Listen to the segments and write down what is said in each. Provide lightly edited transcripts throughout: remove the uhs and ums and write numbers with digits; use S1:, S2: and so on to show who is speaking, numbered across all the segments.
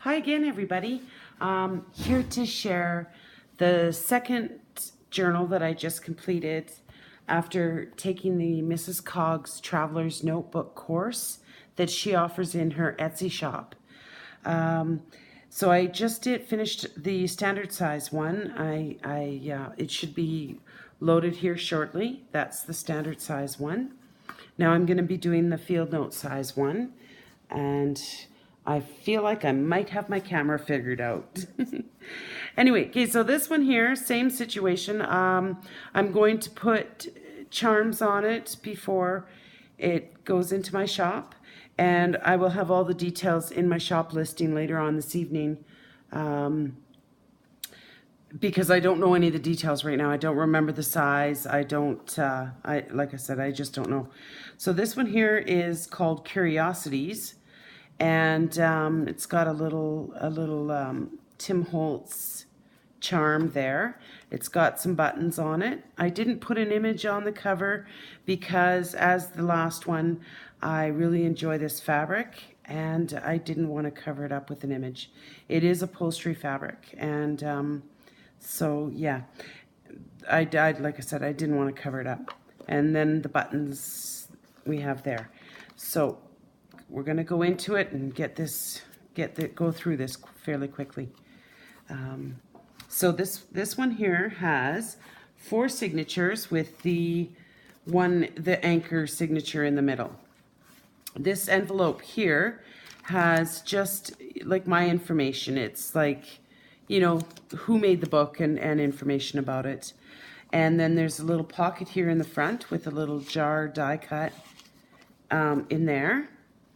S1: Hi again, everybody. Here to share the second journal that I just completed after taking the Mrs. Cog's Traveler's Notebook course that she offers in her Etsy shop. So I just finished the standard size one. It should be loaded here shortly. That's the standard size one. Now I'm going to be doing the field note size one, and I feel like I might have my camera figured out. Anyway, okay, so this one here, same situation. I'm going to put charms on it before it goes into my shop, and I will have all the details in my shop listing later on this evening. Because I don't know any of the details right now. I don't remember the size. I don't, like I said, I just don't know. So this one here is called Curiosities, and it's got a little Tim Holtz charm there. It's got some buttons on it. I didn't put an image on the cover because, as the last one, I really enjoy this fabric, and I didn't want to cover it up with an image. It is upholstery fabric, and so yeah, like I said, I didn't want to cover it up. And then the buttons we have there. So we're going to go into it and go through this fairly quickly. So this one here has 4 signatures with the anchor signature in the middle. This envelope here has just like my information. It's like, you know, who made the book and information about it. And then there's a little pocket here in the front with a little jar die cut in there.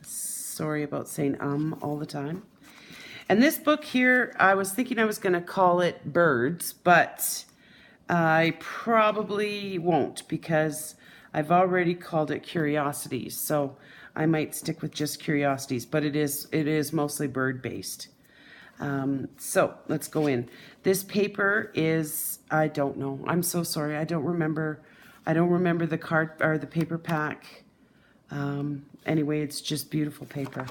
S1: Sorry about saying all the time. And this book here, I was thinking I was going to call it Birds, but I probably won't because I've already called it Curiosities. So I might stick with just Curiosities, but it is mostly bird based. So let's go in. This paper is, I don't know. I'm so sorry. I don't remember the card or the paper pack. Anyway, it's just beautiful paper.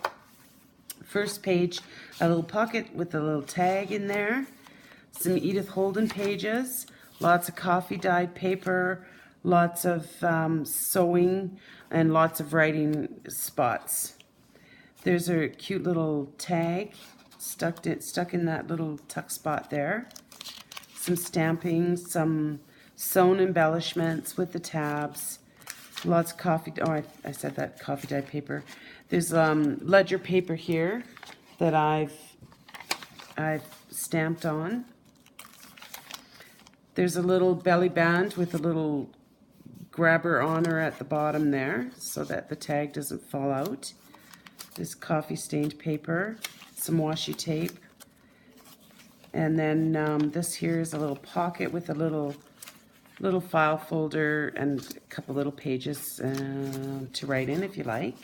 S1: First page, a little pocket with a little tag in there. Some Edith Holden pages. Lots of coffee dyed paper. Lots of sewing and lots of writing spots. There's a cute little tag stuck in that little tuck spot there. Some stamping, some sewn embellishments with the tabs. Lots of coffee. Oh, I said that coffee dyed paper. There's ledger paper here that I've stamped on. There's a little belly band with a little grabber on her at the bottom there so that the tag doesn't fall out. This coffee stained paper, some washi tape, and then this here is a little pocket with a little file folder and a couple little pages to write in if you like.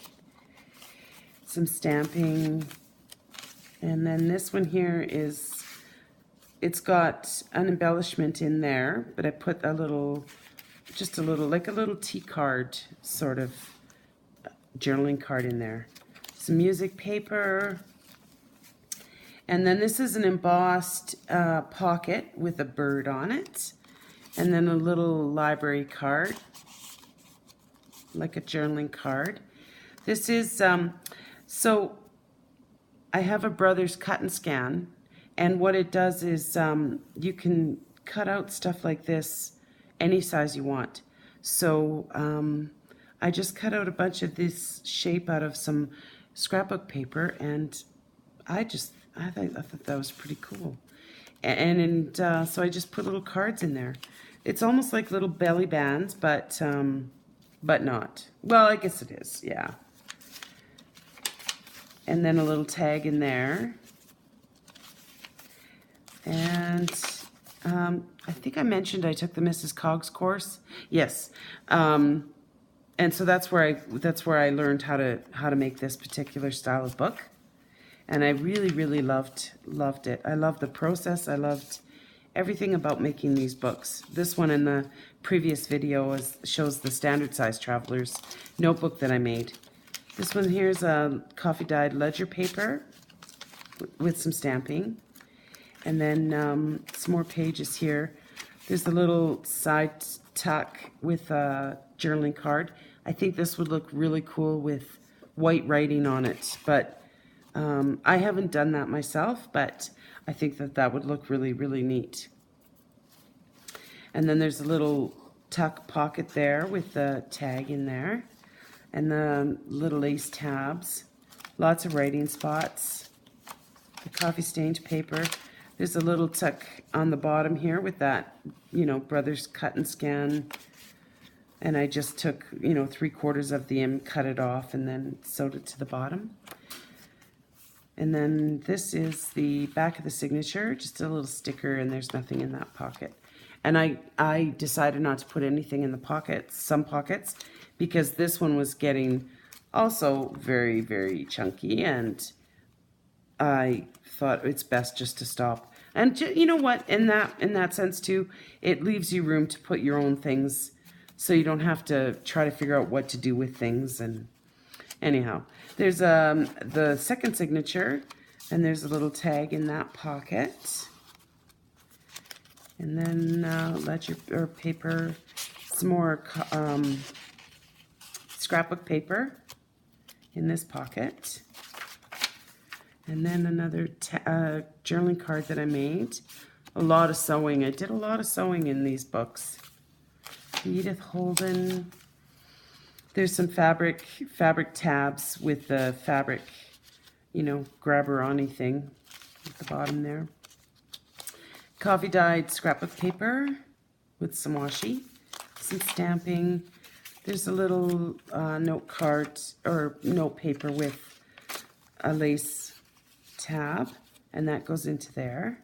S1: Some stamping, and then this one here it's got an embellishment in there, but I put just a little like a little tea card sort of journaling card in there. Some music paper, and then this is an embossed pocket with a bird on it, and then a little library card, like a journaling card. This is, so I have a Brothers cut and scan, and what it does is you can cut out stuff like this any size you want. So I just cut out a bunch of this shape out of some scrapbook paper, and I thought that was pretty cool. And so I just put little cards in there. It's almost like little belly bands, but not. Well, I guess it is, yeah. And then a little tag in there. And I think I mentioned I took the Mrs. Cog's course. Yes. And so that's where I learned how to make this particular style of book. And I really loved it. I loved the process. I loved everything about making these books. This one in the previous video shows the standard size traveler's notebook that I made. This one here is a coffee dyed ledger paper with some stamping. And then some more pages here. There's a little side tuck with a journaling card. I think this would look really cool with white writing on it, but I haven't done that myself, but I think that that would look really, really neat. And then there's a little tuck pocket there with the tag in there, and the little lace tabs, lots of writing spots, the coffee stained paper. There's a little tuck on the bottom here with that, you know, Brothers Cut and Scan. And I just took, you know, 3/4 of the M, cut it off, and then sewed it to the bottom. And then this is the back of the signature, just a little sticker, and there's nothing in that pocket. And I decided not to put anything in the pockets, some pockets, because this one was getting also very, very chunky, and I thought it's best just to stop. And you know what, in that sense too, it leaves you room to put your own things, so you don't have to try to figure out what to do with things. And anyhow, there's the second signature, and there's a little tag in that pocket. And then ledger or paper, some more scrapbook paper in this pocket. And then another journaling card that I made. A lot of sewing. I did a lot of sewing in these books. Edith Holden. There's some fabric tabs with the fabric, you know, grabber-on-y thing at the bottom there. Coffee dyed scrapbook paper with some washi, some stamping. There's a little note card or note paper with a lace tab, and that goes into there.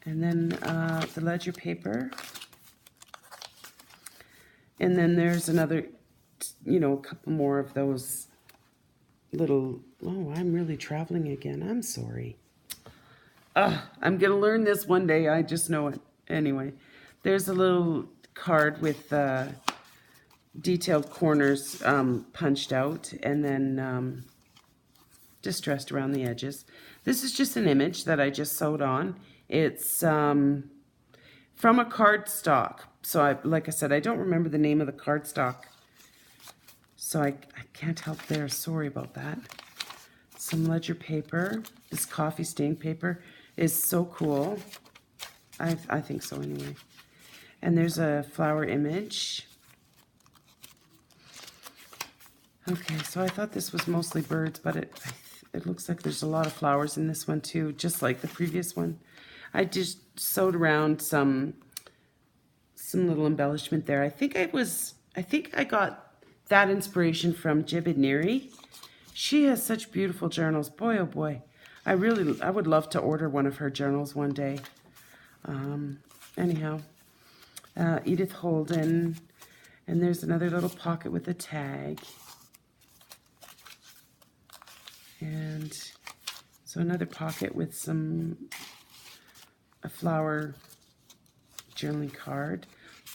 S1: And then the ledger paper. And then there's another, you know, a couple more of those little, oh, I'm really traveling again. I'm sorry. I'm going to learn this one day. I just know it. Anyway, there's a little card with detailed corners punched out, and then distressed around the edges. This is just an image that I just sewed on. It's from a cardstock. So like I said, I don't remember the name of the cardstock, so I can't help there. Sorry about that. Some ledger paper. This coffee stained paper is so cool. I think so anyway. And there's a flower image. Okay, so I thought this was mostly birds, but it looks like there's a lot of flowers in this one too, just like the previous one. I just sewed around some little embellishment there. I think I got that inspiration from Jib Neri. She has such beautiful journals. Boy, oh boy. I would love to order one of her journals one day. Anyhow, Edith Holden, and there's another little pocket with a tag. And so another pocket with a flower journaling card.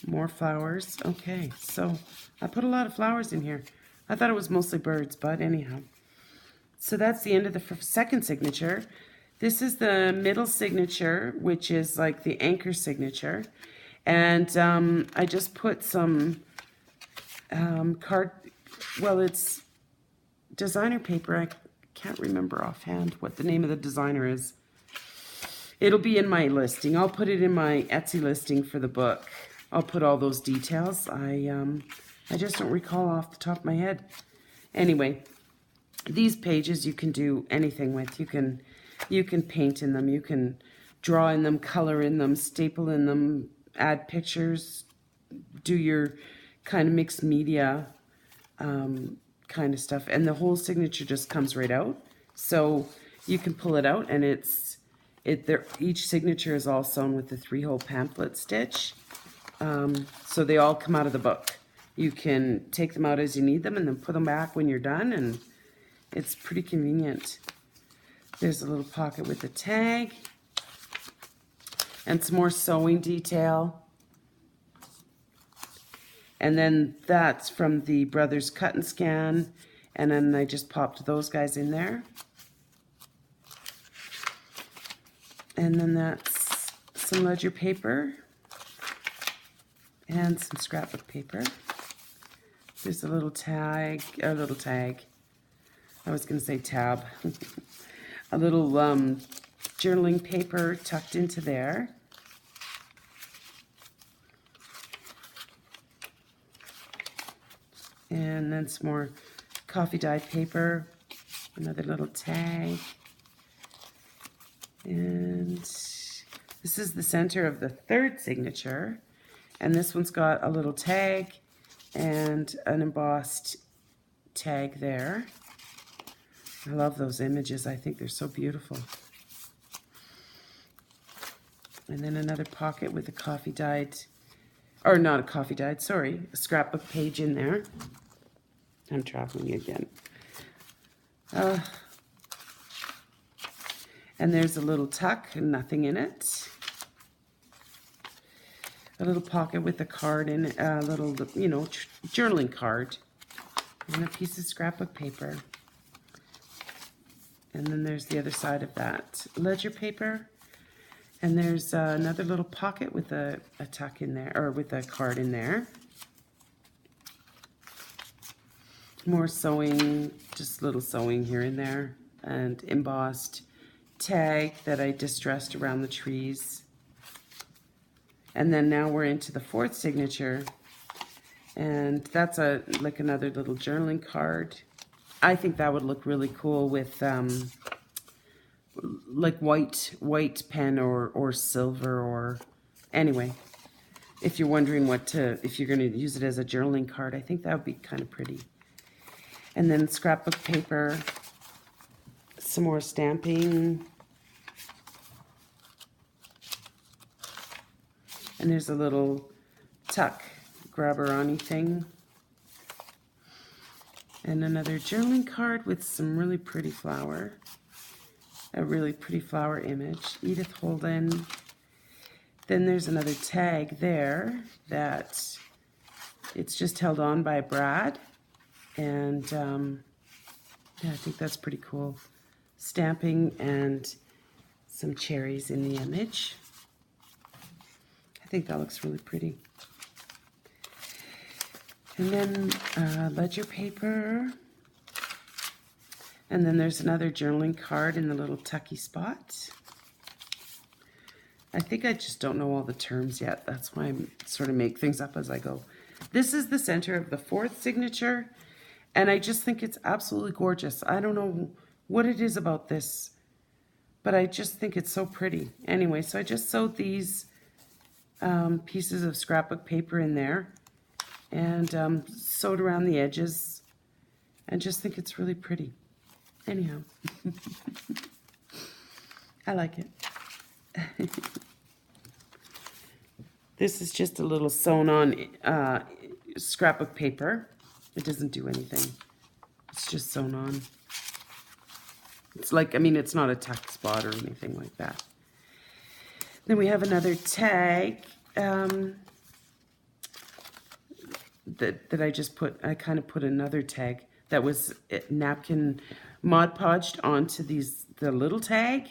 S1: More flowers. Okay, so I put a lot of flowers in here. I thought it was mostly birds, but anyhow. So that's the end of the second signature. This is the middle signature, which is like the anchor signature. And I just put some it's designer paper. I can't remember offhand what the name of the designer is. It'll be in my listing. I'll put it in my Etsy listing for the book. I'll put all those details. I just don't recall off the top of my head. Anyway, these pages you can do anything with. You can paint in them. You can draw in them, color in them, staple in them, add pictures, do your kind of mixed media kind of stuff. And the whole signature just comes right out. So you can pull it out, and each signature is all sewn with the 3-hole pamphlet stitch. So they all come out of the book. You can take them out as you need them and then put them back when you're done, and it's pretty convenient. There's a little pocket with a tag and some more sewing detail. And then that's from the Brothers Cut and Scan. And then I just popped those guys in there. And then that's some ledger paper and some scrapbook paper. There's a little tag. I was going to say tab. A little journaling paper tucked into there. And then some more coffee dyed paper. Another little tag. And this is the center of the third signature. And this one's got a little tag and an embossed tag there. I love those images. I think they're so beautiful. And then another pocket with a coffee dyed, or not a coffee dyed, sorry, a scrapbook page in there. I'm traveling again. And there's a little tuck and nothing in it. A little pocket with a card in it, a little, you know, journaling card. And a piece of scrapbook paper. And then there's the other side of that ledger paper. And there's another little pocket with a tuck in there, or with a card in there. More sewing, just little sewing here and there. And embossed tag that I distressed around the trees. And then now we're into the fourth signature. And that's like another little journaling card. I think that would look really cool with like white pen or silver, or anyway. If you're wondering if you're going to use it as a journaling card, I think that would be kind of pretty. And then scrapbook paper, some more stamping. And there's a little tuck grabber-on-y thing. And another journaling card with some really pretty flower. A really pretty flower image. Edith Holden. Then there's another tag there that it's just held on by Brad. And yeah, I think that's pretty cool. Stamping and some cherries in the image. I think that looks really pretty. And then ledger paper. And then there's another journaling card in the little tucky spot. I think I just don't know all the terms yet. That's why I sort of make things up as I go. This is the center of the fourth signature. And I just think it's absolutely gorgeous. I don't know what it is about this, but I just think it's so pretty. Anyway, so I just sewed these pieces of scrapbook paper in there and sewed around the edges, and just think it's really pretty. Anyhow, I like it. This is just a little sewn on scrapbook paper. It doesn't do anything. It's just sewn on. It's like, I mean, it's not a tuck spot or anything like that. Then we have another tag that I just put. I kind of put another tag that was napkin Mod Podged onto the little tag,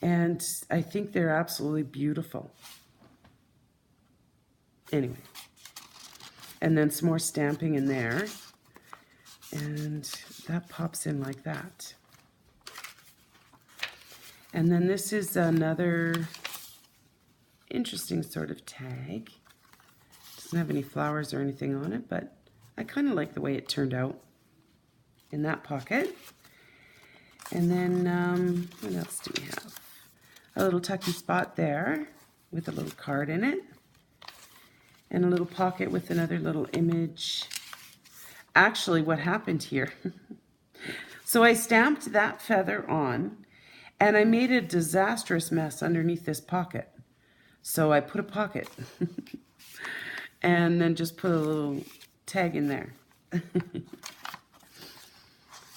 S1: and I think they're absolutely beautiful. Anyway, and then some more stamping in there, and that pops in like that. And then this is another interesting sort of tag. Doesn't have any flowers or anything on it, but I kind of like the way it turned out in that pocket. And then what else do we have? A little tucky spot there with a little card in it. And a little pocket with another little image. Actually, what happened here? So I stamped that feather on, and I made a disastrous mess underneath this pocket. So I put a pocket and then just put a little tag in there.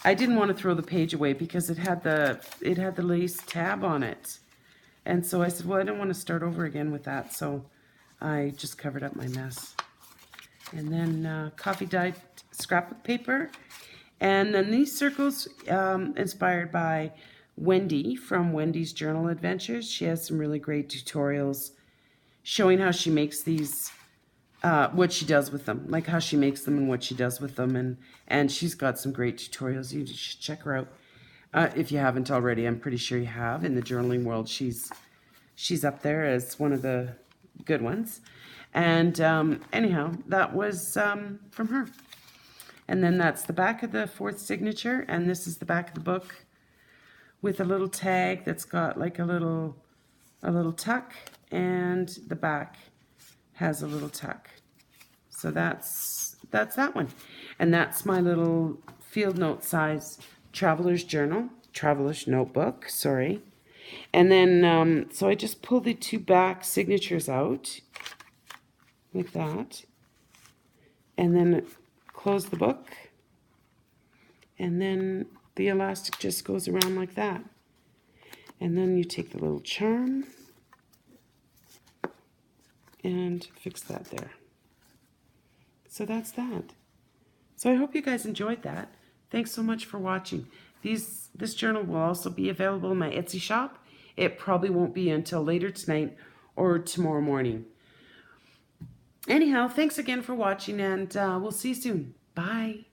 S1: I didn't want to throw the page away because it had the lace tab on it. And so I said, well, I don't want to start over again with that. So I just covered up my mess. And then coffee dyed scrapbook paper And then these circles, inspired by Wendy from Wendy's Journal Adventures. She has some really great tutorials showing how she makes these, what she does with them, like how she makes them and what she does with them. And she's got some great tutorials. You should check her out. If you haven't already, I'm pretty sure you have. In the journaling world, she's up there as one of the good ones. And anyhow, that was from her. And then that's the back of the fourth signature, and this is the back of the book with a little tag that's got like a little tuck, and the back has a little tuck. So that's that one. And that's my little field note size traveler's notebook, sorry. And then, so I just pull the two back signatures out like that, and then close the book, and then the elastic just goes around like that. And then you take the little charm and fix that there. So that's that. So I hope you guys enjoyed that. Thanks so much for watching. This journal will also be available in my Etsy shop. It probably won't be until later tonight or tomorrow morning. Anyhow, thanks again for watching, and we'll see you soon. Bye.